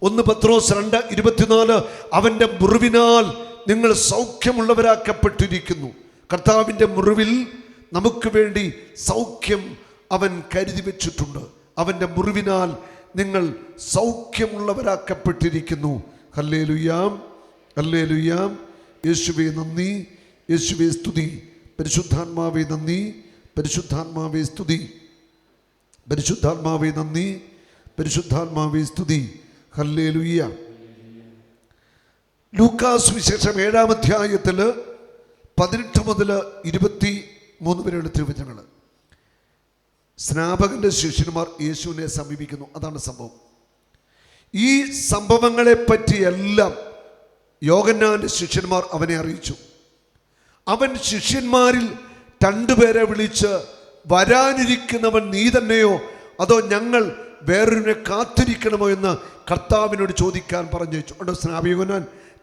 1 പത്രോസ് 2:24 അവൻ്റെ മുറിവിനാൽ നിങ്ങൾ സൗഖ്യമുള്ളവരാക്കപ്പെട്ടിരിക്കുന്നു. കർത്താവിൻ്റെ മുറിവിൽ നമുക്ക് വേണ്ടി സൗഖ്യം അവൻ കരുതി വെച്ചിട്ടുണ്ട്. അവൻ്റെ മുറിവിനാൽ നിങ്ങൾ സൗഖ്യമുള്ളവരാക്കപ്പെട്ടിരിക്കുന്നു. ഹല്ലേലൂയാം, ഹല്ലേലൂയാം. യേശുവേ നന്ദി, യേശുവേ സ്തുതി. പരിശുദ്ധാത്മാവേ നന്ദി, പരിശുദ്ധാത്മാവേ സ്തുതി. പരിശുദ്ധാത്മാവേ നന്ദി, പരിശുദ്ധാത്മാവേ സ്തുതി. ഹല്ലേലൂയ. ലൂക്കാസ് വിശേഷം 7-ാം അധ്യായത്തിൽ 18 മുതൽ 23 വരെയുള്ള തിരുവചനങ്ങൾ. സ്നാപകന്റെ ശിഷ്യന്മാർ യേശുവിനെ സമീപിക്കുന്നു. അതാണ് സംഭവം. ഈ സംഭവങ്ങളെ പറ്റിയെല്ലാം യോഹന്നാന്റെ ശിഷ്യന്മാർ അവനെ അറിയിച്ചു. അവൻ ശിഷ്യന്മാരിൽ 2 പേരെ വിളിച്ച്, വരാനിരിക്കുന്നവൻ നീ തന്നെയോ അതോ ഞങ്ങൾ വേറൊരുവനെ കാത്തിരിക്കണമോ എന്ന് കർത്താവിനോട് ചോദിക്കാൻ പറഞ്ഞയച്ചു. അവിടെ സ്നാപകൻ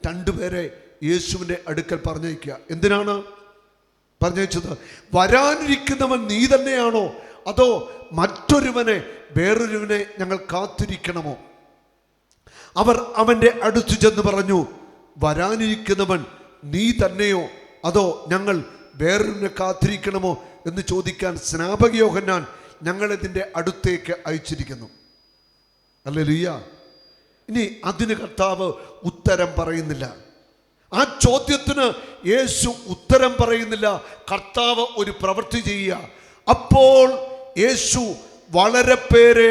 2 പേരെ യേശുവിൻ്റെ അടുക്കൽ പറഞ്ഞയക്കുക. എന്തിനാണ് പറഞ്ഞയച്ചത്? വരാനിരിക്കുന്നവൻ നീ തന്നെയാണോ അതോ മറ്റൊരുവനെ വേറൊരുവനെ ഞങ്ങൾ കാത്തിരിക്കണമോ? അവർ അവൻ്റെ അടുത്ത് ചെന്ന് പറഞ്ഞു, വരാനിരിക്കുന്നവൻ നീ തന്നെയോ അതോ ഞങ്ങൾ വേറൊരുവനെ കാത്തിരിക്കണമോ എന്ന് ചോദിക്കാൻ സ്നാപക യോഹന്നാൻ ഞങ്ങളിതിൻ്റെ അടുത്തേക്ക് അയച്ചിരിക്കുന്നു. ഹല്ലേലൂയ. ഇനി അതിന് കർത്താവ് ഉത്തരം പറയുന്നില്ല. ആ ചോദ്യത്തിന് യേശു ഉത്തരം പറയുന്നില്ല. കർത്താവ് ഒരു പ്രവൃത്തി ചെയ്യുക. അപ്പോൾ യേശു വളരെ പേരെ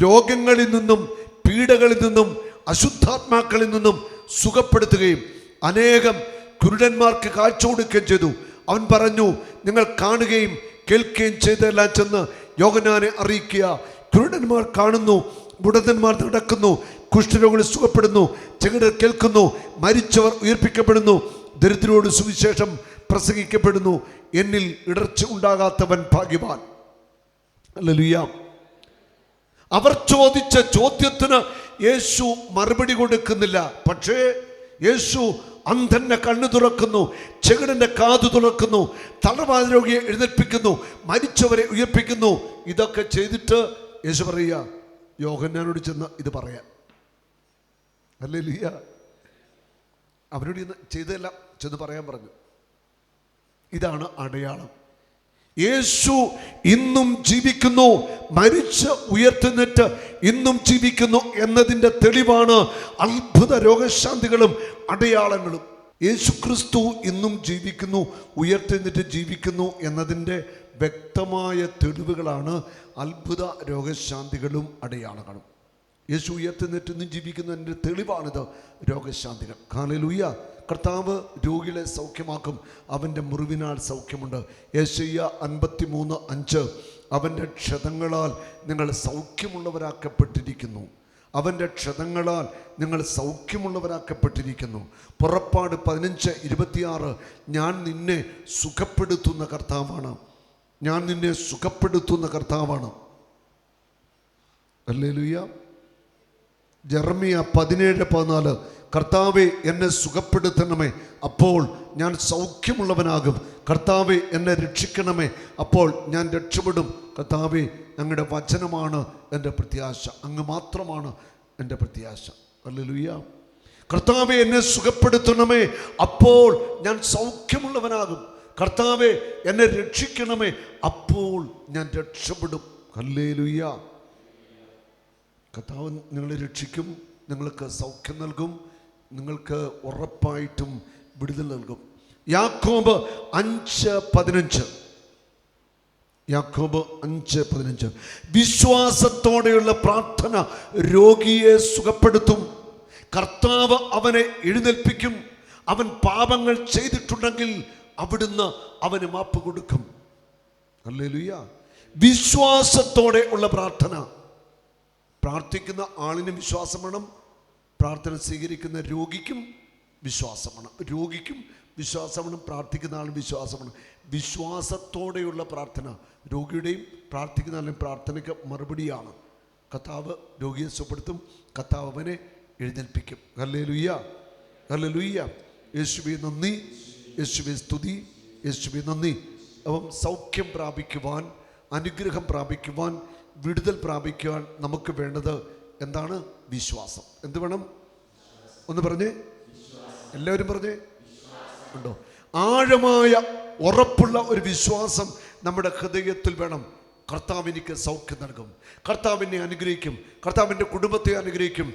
രോഗങ്ങളിൽ നിന്നും പീഡകളിൽ നിന്നും അശുദ്ധാത്മാക്കളിൽ നിന്നും സുഖപ്പെടുത്തുകയും അനേകം കുരുടന്മാർക്ക് കാഴ്ച കൊടുക്കുകയും ചെയ്തു. അവൻ പറഞ്ഞു, നിങ്ങൾ കാണുകയും കേൾക്കുകയും ചെയ്തെല്ലാം ചെന്ന് യോഹന്നാനെ അറിയിക്കുക. കുരുടന്മാർ കാണുന്നു, മുടന്തന്മാർ നടക്കുന്നു, കുഷ്ഠരോഗികൾ സുഖപ്പെടുന്നു, ചെകിടർ കേൾക്കുന്നു, മരിച്ചവർ ഉയർപ്പിക്കപ്പെടുന്നു, ദരിദ്രരോട് സുവിശേഷം പ്രസംഗിക്കപ്പെടുന്നു. എന്നിൽ ഇടർച്ച ഉണ്ടാകാത്തവൻ ഭാഗ്യവാൻ. ഹല്ലേലൂയ. അവർ ചോദിച്ച ചോദ്യത്തിന് യേശു മറുപടി കൊടുക്കുന്നില്ല. പക്ഷേ യേശു അന്ധന്റെ കണ്ണ് തുറക്കുന്നു, ചെകിടന്റെ കാതു തുറക്കുന്നു, തളർവാദ രോഗിയെ എഴുന്നേൽപ്പിക്കുന്നു, മരിച്ചവരെ ഉയർപ്പിക്കുന്നു. ഇതൊക്കെ ചെയ്തിട്ട് യേശു പറയുക, യോഹന്നാനോട് ചെന്ന് ഇത് പറയാൻ. ഹല്ലേലൂയ. അവനോട് ചെയ്തതെല്ലാം ചെന്ന് പറയാൻ പറഞ്ഞു. ഇതാണ് അടയാളം. യേശു ഇന്നും ജീവിക്കുന്നു, മരിച്ച് ഉയർത്തുന്നിട്ട് ഇന്നും ജീവിക്കുന്നു എന്നതിൻ്റെ തെളിവാണ് അത്ഭുത രോഗശാന്തികളും അടയാളങ്ങളും. യേശു ക്രിസ്തു ഇന്നും ജീവിക്കുന്നു, ഉയർത്തുന്നിട്ട് ജീവിക്കുന്നു എന്നതിൻ്റെ വ്യക്തമായ തെളിവുകളാണ് അത്ഭുത രോഗശാന്തികളും അടയാളങ്ങളും. യേശു ഉയർത്തുന്നിട്ട് ഇന്നും ജീവിക്കുന്നതിൻ്റെ തെളിവാണിത് രോഗശാന്തികൾ. ഹല്ലേലൂയ. കർത്താവ് രോഗികളെ സൗഖ്യമാക്കും. അവൻ്റെ മുറിവിനാൽ സൗഖ്യമുണ്ട്. യെശയ്യാ 53:5 അവൻ്റെ ക്ഷതങ്ങളാൽ നിങ്ങൾ സൗഖ്യമുള്ളവരാക്കപ്പെട്ടിരിക്കുന്നു. അവൻ്റെ ക്ഷതങ്ങളാൽ നിങ്ങൾ സൗഖ്യമുള്ളവരാക്കപ്പെട്ടിരിക്കുന്നു. പുറപ്പാട് 15:26 ഞാൻ നിന്നെ സുഖപ്പെടുത്തുന്ന കർത്താവാണ്. ഞാൻ നിന്നെ സുഖപ്പെടുത്തുന്ന കർത്താവാണ്. ഹല്ലേലൂയ. ജെറമ്യ 17:14 കർത്താവേ എന്നെ സുഖപ്പെടുത്തണമേ, അപ്പോൾ ഞാൻ സൗഖ്യമുള്ളവനാകും. കർത്താവേ എന്നെ രക്ഷിക്കണമേ, അപ്പോൾ ഞാൻ രക്ഷപ്പെടും. കർത്താവേ അങ്ങയുടെ വചനമാണ് എൻ്റെ പ്രത്യാശ, അങ്ങ് മാത്രമാണ് എൻ്റെ പ്രത്യാശ. ഹല്ലേലൂയ. കർത്താവേ എന്നെ സുഖപ്പെടുത്തണമേ, അപ്പോൾ ഞാൻ സൗഖ്യമുള്ളവനാകും. കർത്താവേ എന്നെ രക്ഷിക്കണമേ, അപ്പോൾ ഞാൻ രക്ഷപ്പെടും. ഹല്ലേലൂയ. കർത്താവ് നിങ്ങളെ രക്ഷിക്കും, നിങ്ങൾക്ക് സൗഖ്യം നൽകും, നിങ്ങൾക്ക് ഉറപ്പായിട്ടും വിടുതൽ നൽകും. യാക്കോബ് 5:15 യാക്കോബ് 5:15 വിശ്വാസത്തോടെയുള്ള പ്രാർത്ഥന രോഗിയെ സുഖപ്പെടുത്തും. കർത്താവ് അവനെ എഴുന്നേൽപ്പിക്കും. അവൻ പാപങ്ങൾ ചെയ്തിട്ടുണ്ടെങ്കിൽ അവിടുന്ന് അവന് മാപ്പ് കൊടുക്കും. ഹല്ലേലൂയ. വിശ്വാസത്തോടെ ഉള്ള പ്രാർത്ഥന. പ്രാർത്ഥിക്കുന്ന ആളിന് വിശ്വാസം വേണം, പ്രാർത്ഥന സ്വീകരിക്കുന്ന രോഗിക്കും വിശ്വാസം വേണം. രോഗിക്കും വിശ്വാസം വേണം, പ്രാർത്ഥിക്കുന്ന ആളിന് വിശ്വാസം വേണം. വിശ്വാസത്തോടെയുള്ള പ്രാർത്ഥന രോഗിയുടെയും പ്രാർത്ഥിക്കുന്ന ആളുടെയും പ്രാർത്ഥനയ്ക്ക് മറുപടിയാണ്. കർത്താവ് രോഗിയെ സുഖപ്പെടുത്തും, കർത്താവ് അവനെ എഴുന്നേൽപ്പിക്കും. Hallelujah, hallelujah. യേശുവേ നന്ദി, യേശുവേ സ്തുതി, യേശുവേ നന്ദി. അപ്പം സൗഖ്യം പ്രാപിക്കുവാൻ, അനുഗ്രഹം പ്രാപിക്കുവാൻ, വിടുതൽ പ്രാപിക്കുവാൻ നമുക്ക് വേണ്ടത് എന്താണ്? വിശ്വാസം. എന്ത് വേണം? ഒന്ന് പറഞ്ഞേ, എല്ലാവരും പറഞ്ഞേ. ഉണ്ടോ? ആഴമായ ഉറപ്പുള്ള ഒരു വിശ്വാസം നമ്മുടെ ഹൃദയത്തിൽ വേണം. കർത്താവ് എനിക്ക് സൗഖ്യം നൽകും, കർത്താവ് എന്നെ അനുഗ്രഹിക്കും, കർത്താവിൻ്റെ കുടുംബത്തെ അനുഗ്രഹിക്കും,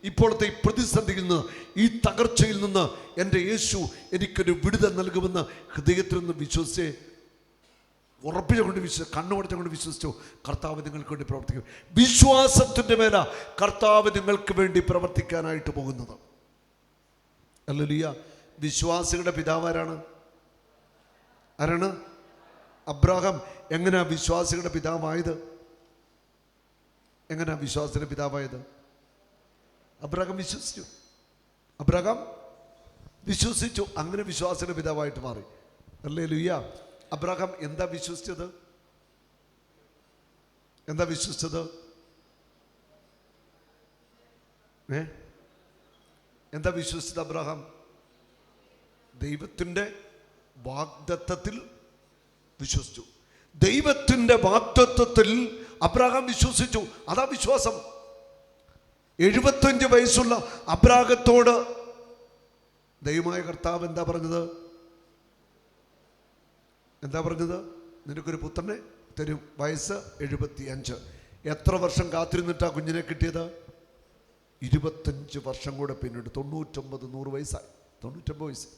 ഇപ്പോഴത്തെ ഈ പ്രതിസന്ധിയിൽ നിന്ന്, ഈ തകർച്ചയിൽ നിന്ന് എൻ്റെ യേശു എനിക്കൊരു വിടുതൽ നൽകുമെന്ന് ഹൃദയത്തിൽ നിന്ന് വിശ്വസിച്ച് ഉറപ്പിച്ചുകൊണ്ട് കണ്ണുമടച്ചുകൊണ്ട് വിശ്വസിച്ചു. കർത്താവ് നിങ്ങൾക്ക് വേണ്ടി പ്രവർത്തിക്കും. വിശ്വാസത്തിൻ്റെ മേല കർത്താവ് നിങ്ങൾക്ക് വേണ്ടി പ്രവർത്തിക്കാനായിട്ട് പോകുന്നത്. ഹല്ലേലൂയ. വിശ്വാസികളുടെ പിതാവാരാണ്? ആരാണ്? അബ്രാഹാം. എങ്ങനെയാ വിശ്വാസികളുടെ പിതാവായത്? എങ്ങനെയാ വിശ്വാസത്തിന്റെ പിതാവായത്? അബ്രാഹാം വിശ്വസിച്ചു. അബ്രാഹാം വിശ്വസിച്ചു, അങ്ങനെ വിശ്വാസത്തിന്റെ പിതാവായിട്ട് മാറി. ഹല്ലേലൂയ. അബ്രാഹാം എന്താ വിശ്വസിച്ചത്? എന്താ വിശ്വസിച്ചത്? എന്താ വിശ്വസിച്ചത് അബ്രാഹാം? ദൈവത്തിൻ്റെ വാഗ്ദത്തത്തിൽ വിശ്വസിച്ചു. ദൈവത്തിൻ്റെ വാഗ്ദത്തത്തിൽ അബ്രാഹാം വിശ്വസിച്ചു. അതാ വിശ്വാസം. 75 വയസ്സുള്ള അബ്രാഹത്തോട് ദൈവമായ കർത്താവ് എന്താ പറഞ്ഞത്? എന്താ പറഞ്ഞത്? നിനക്കൊരു പുത്രനെ തരും, വയസ്സ് 75. എത്ര വർഷം കാത്തിരുന്നിട്ടാ കുഞ്ഞിനെ കിട്ടിയത്? 25 വർഷം കൂടെ പിന്നീട് 99-100 വയസ്സായി. 99 വയസ്സ്.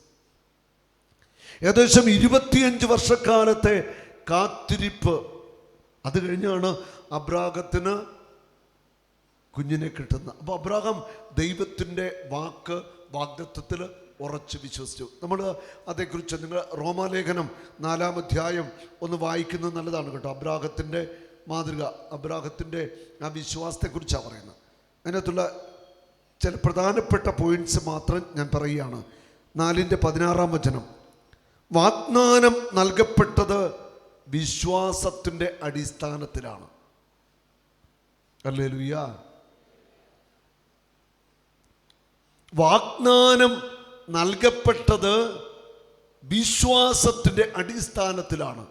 ഏകദേശം 25 വർഷക്കാലത്തെ കാത്തിരിപ്പ്. അത് കഴിഞ്ഞാണ് അബ്രാഹത്തിന് കുഞ്ഞിനെ കിട്ടുന്നത്. അപ്പോൾ അബ്രാഹാം ദൈവത്തിൻ്റെ വാഗ്ദത്തത്തിൽ ഉറച്ച് വിശ്വസിച്ചു. നമ്മൾ അതേക്കുറിച്ച് നിങ്ങൾ റോമാലേഖനം 4-ാം അധ്യായം ഒന്ന് വായിക്കുന്നത് നല്ലതാണ് കേട്ടോ. അബ്രാഹത്തിൻ്റെ മാതൃക, അബ്രാഹത്തിൻ്റെ ആ വിശ്വാസത്തെക്കുറിച്ചാണ് പറയുന്നത്. അതിനകത്തുള്ള ചില പ്രധാനപ്പെട്ട പോയിന്റ്സ് മാത്രം ഞാൻ പറയുകയാണ്. 4-ന്റെ 16-ാം വാഗ്ദാനം നൽകപ്പെട്ടത് വിശ്വാസത്തിൻ്റെ അടിസ്ഥാനത്തിലാണ്. ഹല്ലേലൂയ. വാഗ്ദാനം നൽകപ്പെട്ടത് വിശ്വാസത്തിൻ്റെ അടിസ്ഥാനത്തിലാണ്.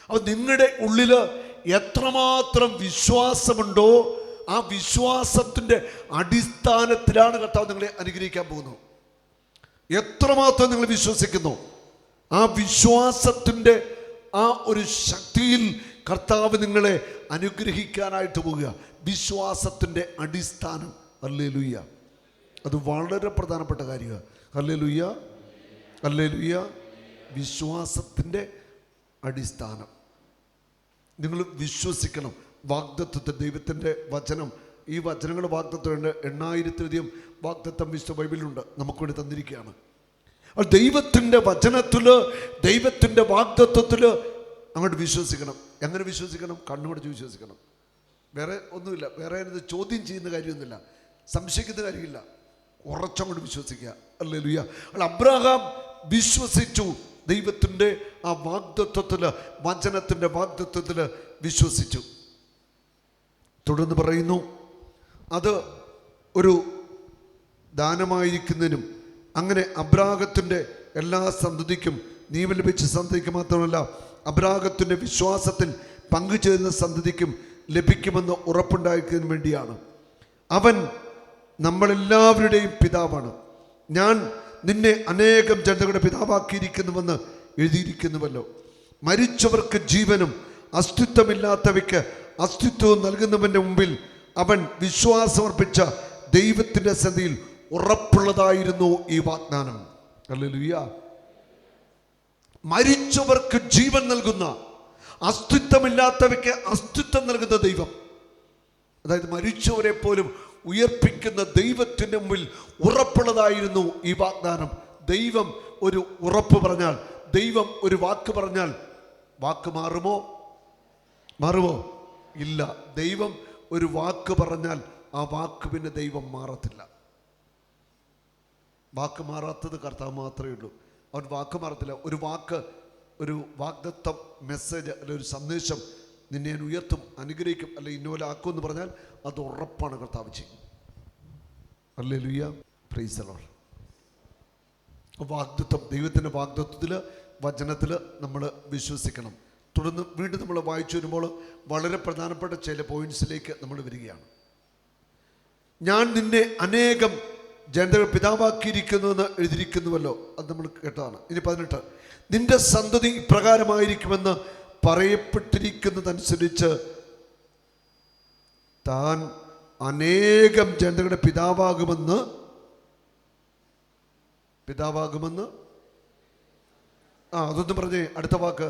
അപ്പോൾ നിങ്ങളുടെ ഉള്ളിൽ എത്രമാത്രം വിശ്വാസമുണ്ടോ ആ വിശ്വാസത്തിൻ്റെ അടിസ്ഥാനത്തിലാണ് കർത്താവ് നിങ്ങളെ അനുഗ്രഹിക്കാൻ പോകുന്നത്. എത്രമാത്രം നിങ്ങൾ വിശ്വസിക്കുന്നു, ആ വിശ്വാസത്തിൻ്റെ ആ ഒരു ശക്തിയിൽ കർത്താവ് നിങ്ങളെ അനുഗ്രഹിക്കാനായിട്ട് പോവുക. വിശ്വാസത്തിൻ്റെ അടിസ്ഥാനം. ഹല്ലേലൂയ. അത് വളരെ പ്രധാനപ്പെട്ട കാര്യമാണ്. Hallelujah, hallelujah. വിശ്വാസത്തിൻ്റെ അടിസ്ഥാനം. നിങ്ങൾ വിശ്വസിക്കണം വാഗ്ദത്തത്തെ. ദൈവത്തിൻ്റെ വചനം, ഈ വചനങ്ങൾ വാഗ്ദത്തമുണ്ട്. 8000-ലധികം വാഗ്ദത്തം വിശുദ്ധ ബൈബിളിലുണ്ട്, നമുക്ക് വേണ്ടി തന്നിരിക്കുകയാണ്. ദൈവത്തിൻ്റെ വചനത്തിൽ, ദൈവത്തിൻ്റെ വാഗ്ദത്തത്തിൽ അങ്ങോട്ട് വിശ്വസിക്കണം. എങ്ങനെ വിശ്വസിക്കണം? കണ്ണുമടച്ച് വിശ്വസിക്കണം. വേറെ ഒന്നുമില്ല, വേറെ ചോദ്യം ചെയ്യുന്ന കാര്യമൊന്നുമില്ല, സംശയിക്കുന്ന കാര്യമില്ല. ഉറച്ചങ്ങോട്ട് വിശ്വസിക്കുക. ഹല്ലേലൂയ. അബ്രാഹാം വിശ്വസിച്ചു. ദൈവത്തിൻ്റെ ആ വാഗ്ദത്തത്തിൽ, വചനത്തിൻ്റെ വാഗ്ദത്തത്തിൽ വിശ്വസിച്ചു. തുടർന്ന് പറയുന്നു, അത് ഒരു ദാനമായിരിക്കുന്നതിനും അങ്ങനെ അബ്രാഹത്തിൻ്റെ എല്ലാ സന്തതിക്കും, നീവൽ ലഭിച്ച സന്തതിക്ക് മാത്രമല്ല അബ്രാഹത്തിൻ്റെ വിശ്വാസത്തിൽ പങ്കുചേരുന്ന സന്തതിക്കും ലഭിക്കുമെന്ന് ഉറപ്പുണ്ടായിരിക്കുന്നതിന് വേണ്ടിയാണ്. അവൻ നമ്മളെല്ലാവരുടെയും പിതാവാണ്. ഞാൻ നിന്നെ അനേകം ജനതകളുടെ പിതാവാക്കിയിരിക്കുന്നുവെന്ന് എഴുതിയിരിക്കുന്നുവല്ലോ. മരിച്ചവർക്ക് ജീവനും അസ്തിത്വമില്ലാത്തവയ്ക്ക് അസ്തിത്വവും നൽകുന്നവൻ്റെ മുമ്പിൽ അവൻ വിശ്വാസമർപ്പിച്ച ദൈവത്തിൻ്റെ സന്നിധിയിൽ ഉറപ്പുള്ളതായിരുന്നു ഈ വാഗ്ദാനം. ഹല്ലേലൂയ. മരിച്ചവർക്ക് ജീവൻ നൽകുന്ന, അസ്തിത്വമില്ലാത്തവയ്ക്ക് അസ്തിത്വം നൽകുന്ന ദൈവം, അതായത് മരിച്ചവരെ പോലും ഉയർപ്പിക്കുന്ന ദൈവത്തിൻ്റെ മുമ്പിൽ ഉറപ്പുള്ളതായിരുന്നു ഈ വാഗ്ദാനം. ദൈവം ഒരു ഉറപ്പ് പറഞ്ഞാൽ, ദൈവം ഒരു വാക്ക് പറഞ്ഞാൽ വാക്ക് മാറുമോ? മാറുമോ? ഇല്ല. ദൈവം ഒരു വാക്ക് പറഞ്ഞാൽ ആ വാക്ക് പിന്നെ ദൈവം മാറത്തില്ല. വാക്ക് മാറാത്തത് കർത്താവ് മാത്രമേ ഉള്ളൂ. അവൻ വാക്ക് മാറത്തില്ല. ഒരു വാക്ക്, ഒരു വാഗ്ദത്തം, മെസ്സേജ്, അല്ലെ ഒരു സന്ദേശം, നിന്നെ ഞാൻ ഉയർത്തും, അനുഗ്രഹിക്കും, അല്ലെ ഇന്നോലെ ആക്കും എന്ന് പറഞ്ഞാൽ അത് ഉറപ്പാണ് കർത്താവ് ചെയ്യും. Hallelujah, praise the Lord. വാഗ്ദത്തം, ദൈവത്തിൻ്റെ വാഗ്ദത്തത്തിൽ, വചനത്തിൽ നമ്മൾ വിശ്വസിക്കണം. തുടർന്ന് വീണ്ടും നമ്മൾ വായിച്ചു വരുമ്പോൾ വളരെ പ്രധാനപ്പെട്ട ചില പോയിന്റ്സിലേക്ക് നമ്മൾ വരികയാണ്. ഞാൻ നിന്നെ അനേകം ജനതകൾ പിതാവാക്കിയിരിക്കുന്നു എന്ന് എഴുതിയിരിക്കുന്നുവല്ലോ. അത് നമ്മൾ കേട്ടതാണ്. ഇനി 18, നിന്റെ സന്തതി ഇപ്രകാരമായിരിക്കുമെന്ന് പറയപ്പെട്ടിരിക്കുന്നതനുസരിച്ച് താൻ അനേകം ജനതകളുടെ പിതാവാകുമെന്ന് അതൊന്നും പറഞ്ഞേ. അടുത്ത വാക്ക്.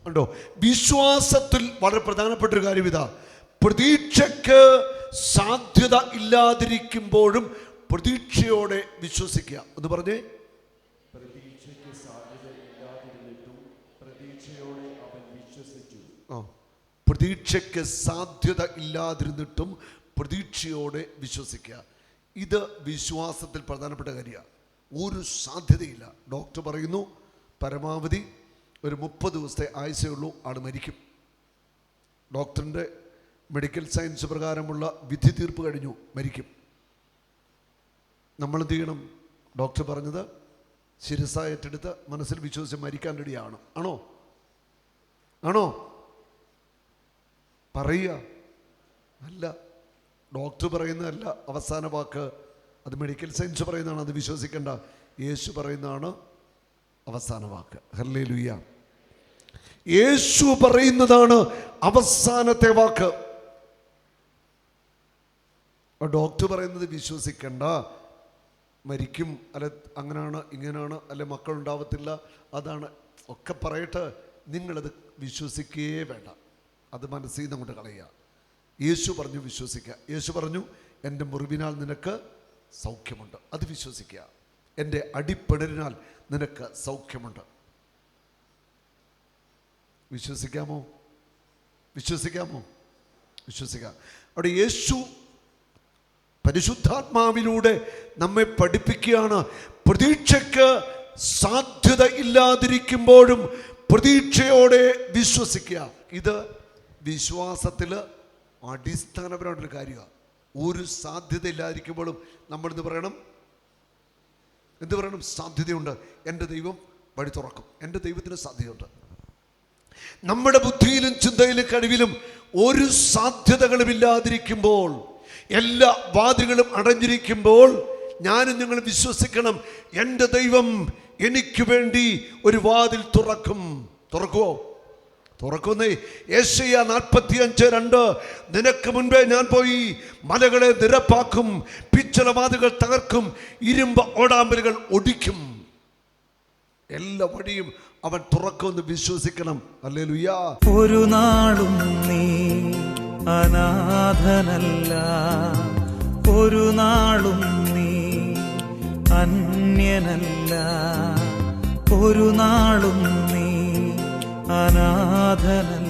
ഉണ്ടോ? വിശ്വാസത്തിൽ വളരെ പ്രധാനപ്പെട്ട ഒരു കാര്യം ഇതാ. പ്രതീക്ഷയ്ക്ക് സാധ്യത ഇല്ലാതിരിക്കുമ്പോഴും പ്രതീക്ഷയോടെ വിശ്വസിക്കുക. എന്ന് പറഞ്ഞേ. പ്രതീക്ഷയ്ക്ക് സാധ്യത ഇല്ലാതിരുന്നിട്ടും പ്രതീക്ഷയോടെ വിശ്വസിക്കുക. ഇത് വിശ്വാസത്തിൽ പ്രധാനപ്പെട്ട കാര്യമാണ്. ഒരു സാധ്യതയില്ല. ഡോക്ടർ പറയുന്നു പരമാവധി ഒരു 30 ദിവസത്തെ ആയുസേ ഉള്ളൂ, ആൾ മരിക്കും. ഡോക്ടറിൻ്റെ മെഡിക്കൽ സയൻസ് പ്രകാരമുള്ള വിധി തീർപ്പ് കഴിഞ്ഞു, മരിക്കും. നമ്മൾ എന്ത് ചെയ്യണം? ഡോക്ടർ പറഞ്ഞത് ശിരസാ ഏറ്റെടുത്ത് മനസ്സിൽ വിശ്വസിച്ച് മരിക്കാൻ റെഡിയാണ്. ആണോ പറയുക? അല്ല, ഡോക്ടർ പറയുന്നതല്ല അവസാന വാക്ക്. അത് മെഡിക്കൽ സയൻസ് പറയുന്നതാണ്, അത് വിശ്വസിക്കേണ്ട. യേശു പറയുന്നതാണ് അവസാന വാക്ക്. ഹല്ലേലൂയ. യേശു പറയുന്നതാണ് അവസാനത്തെ വാക്ക്. ഡോക്ടർ പറയുന്നത് വിശ്വസിക്കണ്ട, മരിക്കും, അല്ല അങ്ങനെയാണ് ഇങ്ങനെയാണ്, അല്ലെ മക്കളുണ്ടാവത്തില്ല, അതാണ് ഒക്കെ പറയട്ടെ, നിങ്ങളത് വിശ്വസിക്കുകയേ വേണ്ട. അത് മനസ്സിൽ നിന്ന് കൊണ്ട് കളയുക. യേശു പറഞ്ഞു വിശ്വസിക്കുക. യേശു പറഞ്ഞു എൻ്റെ മുറിവിനാൽ നിനക്ക് സൗഖ്യമുണ്ട്, അത് വിശ്വസിക്കുക. എൻ്റെ അടിപ്പിണരിനാൽ നിനക്ക് സൗഖ്യമുണ്ട്. വിശ്വസിക്കാമോ? വിശ്വസിക്കാം. അവിടെ യേശു പരിശുദ്ധാത്മാവിലൂടെ നമ്മെ പഠിപ്പിക്കുകയാണ്. പ്രതീക്ഷയ്ക്ക് സാധ്യത ഇല്ലാതിരിക്കുമ്പോഴും പ്രതീക്ഷയോടെ വിശ്വസിക്കുക. ഇത് വിശ്വാസത്തിൽ അടിസ്ഥാനപരമായിട്ടൊരു കാര്യമാണ്. ഒരു സാധ്യത ഇല്ലാതിരിക്കുമ്പോഴും നമ്മൾ എന്ത് പറയണം? സാധ്യതയുണ്ട്. എൻ്റെ ദൈവം വഴി തുറക്കും. എൻ്റെ ദൈവത്തിന് സാധ്യതയുണ്ട്. നമ്മുടെ ബുദ്ധിയിലും ചിന്തയിലും കഴിവിലും ഒരു സാധ്യതകളും ഇല്ലാതിരിക്കുമ്പോൾ, എല്ലാ വാതിലുകളും അടഞ്ഞിരിക്കുമ്പോൾ ഞാനും നിങ്ങൾ വിശ്വസിക്കണം, എൻ്റെ ദൈവം എനിക്ക് വേണ്ടി ഒരു വാതിൽ തുറക്കുമോ? തുറക്കുന്നേ. യെശയ്യാ 45:2, നിനക്ക് മുൻപേ ഞാൻ പോയി മലകളെ നിരപ്പാക്കും, പിച്ചളവാതിലുകൾ തകർക്കും, ഇരുമ്പ് ഓടാമ്പലുകൾ ഒടിക്കും. എല്ലാ വഴിയും അവൻ തുറക്കുമെന്ന് വിശ്വസിക്കണം. ഹല്ലേലൂയ. ഒരു നാളും നീ അനാഥനല്ല, ഒരു നാളും നീ അന്യനല്ല, ഒരു നാളും നീ അനാഥനല്ല.